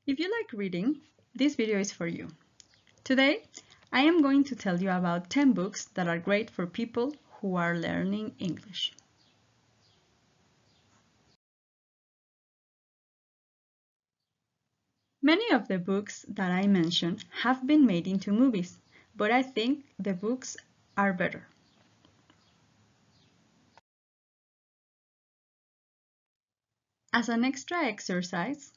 If you like reading, this video is for you. Today, I am going to tell you about 10 books that are great for people who are learning English. Many of the books that I mentioned have been made into movies, but I think the books are better. As an extra exercise,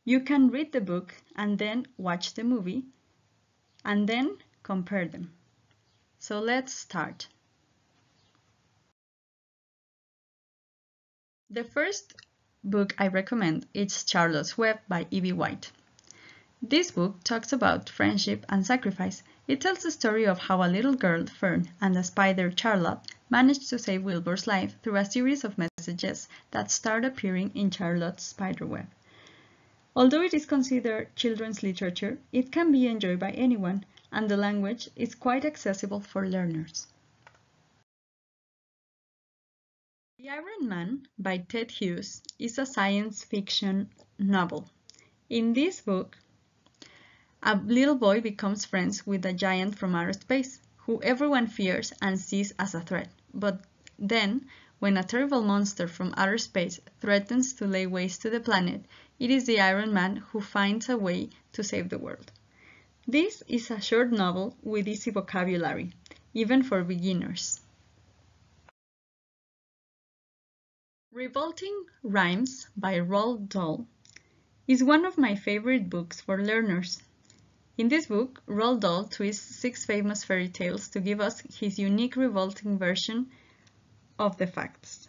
you can read the book and then watch the movie and then compare them. So let's start. The first book I recommend is Charlotte's Web by E.B. White. This book talks about friendship and sacrifice. It tells the story of how a little girl, Fern, and the spider, Charlotte, managed to save Wilbur's life through a series of messages that start appearing in Charlotte's spiderweb. Although it is considered children's literature, it can be enjoyed by anyone, and the language is quite accessible for learners. The Iron Man by Ted Hughes is a science fiction novel. In this book, a little boy becomes friends with a giant from outer space, who everyone fears and sees as a threat. But then, when a terrible monster from outer space threatens to lay waste to the planet, it is the Iron Man who finds a way to save the world. This is a short novel with easy vocabulary, even for beginners. Revolting Rhymes by Roald Dahl is one of my favorite books for learners. In this book, Roald Dahl twists 6 famous fairy tales to give us his unique revolting version of the facts.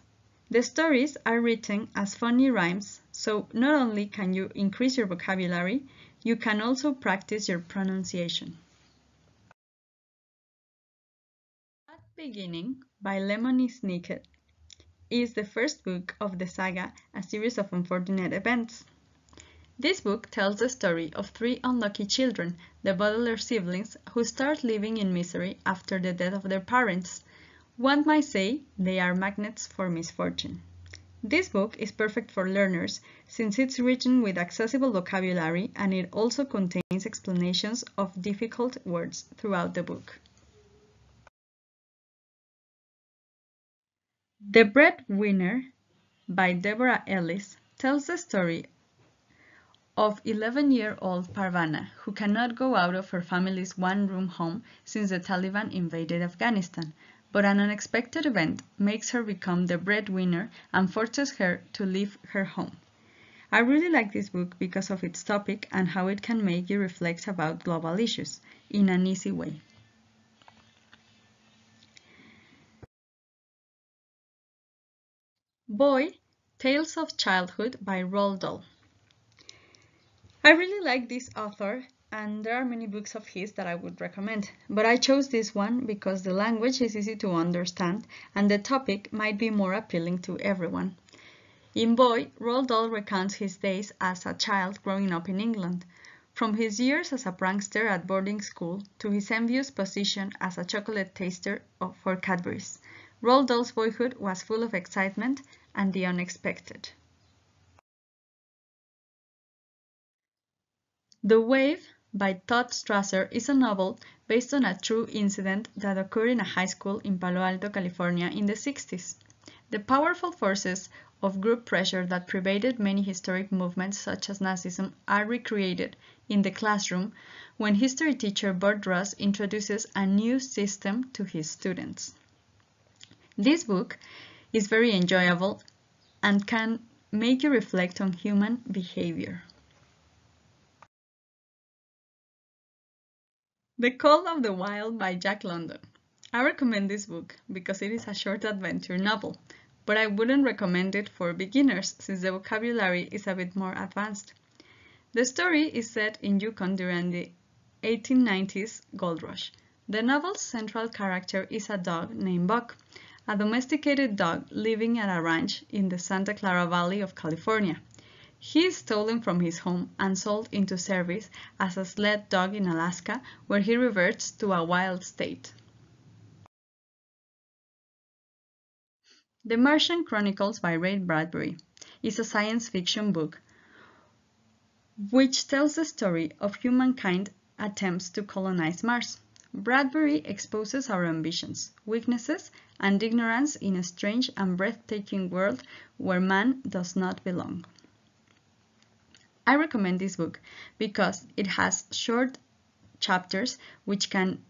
The stories are written as funny rhymes, so not only can you increase your vocabulary, you can also practice your pronunciation. At Beginning by Lemony Snicket is the first book of the saga, A Series of Unfortunate Events. This book tells the story of 3 unlucky children, the Baudelaire siblings, who start living in misery after the death of their parents. One might say they are magnets for misfortune. This book is perfect for learners since it's written with accessible vocabulary and it also contains explanations of difficult words throughout the book. The Breadwinner by Deborah Ellis tells the story of 11-year-old Parvana, who cannot go out of her family's one-room home since the Taliban invaded Afghanistan, but an unexpected event makes her become the breadwinner and forces her to leave her home. I really like this book because of its topic and how it can make you reflect about global issues in an easy way. Boy, Tales of Childhood by Roald Dahl. I really like this author and there are many books of his that I would recommend, but I chose this one because the language is easy to understand and the topic might be more appealing to everyone. In Boy, Roald Dahl recounts his days as a child growing up in England, from his years as a prankster at boarding school to his envious position as a chocolate taster for Cadbury's. Roald Dahl's boyhood was full of excitement and the unexpected. The Wave by Todd Strasser is a novel based on a true incident that occurred in a high school in Palo Alto, California in the 60s. The powerful forces of group pressure that pervaded many historic movements such as Nazism are recreated in the classroom when history teacher Burt Ross introduces a new system to his students. This book is very enjoyable and can make you reflect on human behavior. The Call of the Wild by Jack London. I recommend this book because it is a short adventure novel, but I wouldn't recommend it for beginners since the vocabulary is a bit more advanced. The story is set in Yukon during the 1890s gold rush. The novel's central character is a dog named Buck, a domesticated dog living at a ranch in the Santa Clara Valley of California. He is stolen from his home and sold into service as a sled dog in Alaska, where he reverts to a wild state. The Martian Chronicles by Ray Bradbury is a science fiction book which tells the story of humankind attempts to colonize Mars. Bradbury exposes our ambitions, weaknesses, and ignorance in a strange and breathtaking world where man does not belong. I recommend this book because it has short chapters which can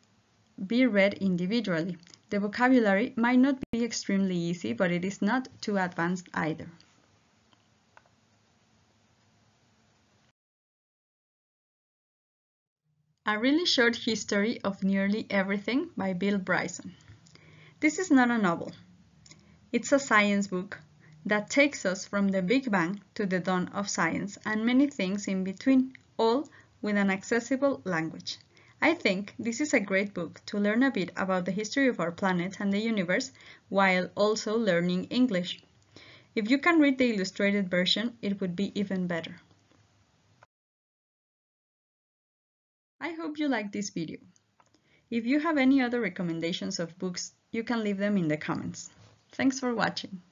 be read individually. The vocabulary might not be extremely easy, but it is not too advanced either. A Really Short History of Nearly Everything by Bill Bryson. This is not a novel. It's a science book that takes us from the Big Bang to the dawn of science and many things in between, all with an accessible language. I think this is a great book to learn a bit about the history of our planet and the universe while also learning English. If you can read the illustrated version, it would be even better. I hope you liked this video. If you have any other recommendations of books, you can leave them in the comments. Thanks for watching.